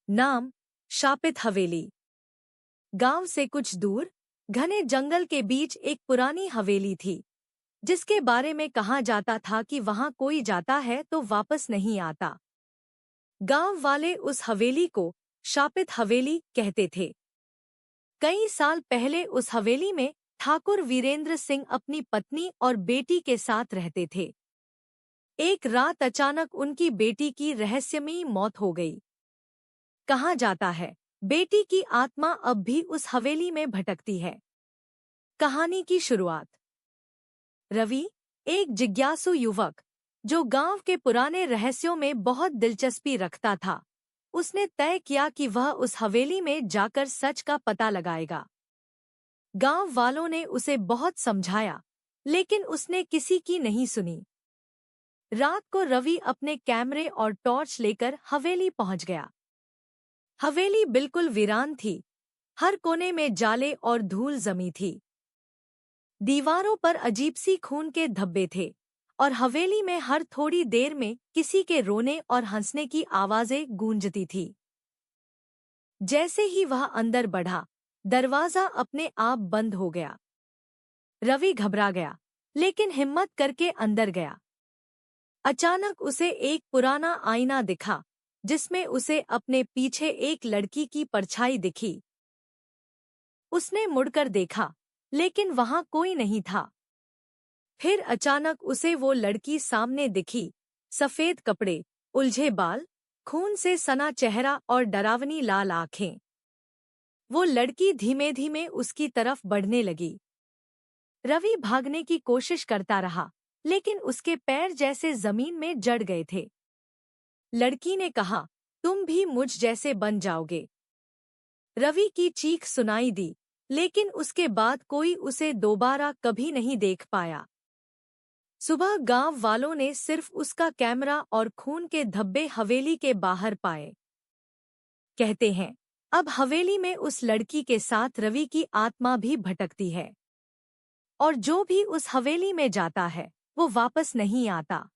नाम शापित हवेली। गांव से कुछ दूर घने जंगल के बीच एक पुरानी हवेली थी, जिसके बारे में कहा जाता था कि वहां कोई जाता है तो वापस नहीं आता। गांव वाले उस हवेली को शापित हवेली कहते थे। कई साल पहले उस हवेली में ठाकुर वीरेंद्र सिंह अपनी पत्नी और बेटी के साथ रहते थे। एक रात अचानक उनकी बेटी की रहस्यमयी मौत हो गई। कहा जाता है बेटी की आत्मा अब भी उस हवेली में भटकती है। कहानी की शुरुआत। रवि, एक जिज्ञासु युवक जो गांव के पुराने रहस्यों में बहुत दिलचस्पी रखता था, उसने तय किया कि वह उस हवेली में जाकर सच का पता लगाएगा। गांव वालों ने उसे बहुत समझाया, लेकिन उसने किसी की नहीं सुनी। रात को रवि अपने कैमरे और टॉर्च लेकर हवेली पहुंच गया। हवेली बिल्कुल वीरान थी। हर कोने में जाले और धूल जमी थी। दीवारों पर अजीब सी खून के धब्बे थे और हवेली में हर थोड़ी देर में किसी के रोने और हंसने की आवाजें गूंजती थी। जैसे ही वह अंदर बढ़ा, दरवाजा अपने आप बंद हो गया। रवि घबरा गया, लेकिन हिम्मत करके अंदर गया। अचानक उसे एक पुराना आईना दिखा, जिसमें उसे अपने पीछे एक लड़की की परछाई दिखी। उसने मुड़कर देखा, लेकिन वहां कोई नहीं था। फिर अचानक उसे वो लड़की सामने दिखी, सफेद कपड़े, उलझे बाल, खून से सना चेहरा और डरावनी लाल आंखें। वो लड़की धीमे धीमे उसकी तरफ बढ़ने लगी। रवि भागने की कोशिश करता रहा, लेकिन उसके पैर जैसे जमीन में जड़ गए थे। लड़की ने कहा, तुम भी मुझ जैसे बन जाओगे। रवि की चीख सुनाई दी, लेकिन उसके बाद कोई उसे दोबारा कभी नहीं देख पाया। सुबह गांव वालों ने सिर्फ उसका कैमरा और खून के धब्बे हवेली के बाहर पाए। कहते हैं, अब हवेली में उस लड़की के साथ रवि की आत्मा भी भटकती है, और जो भी उस हवेली में जाता है वो वापस नहीं आता।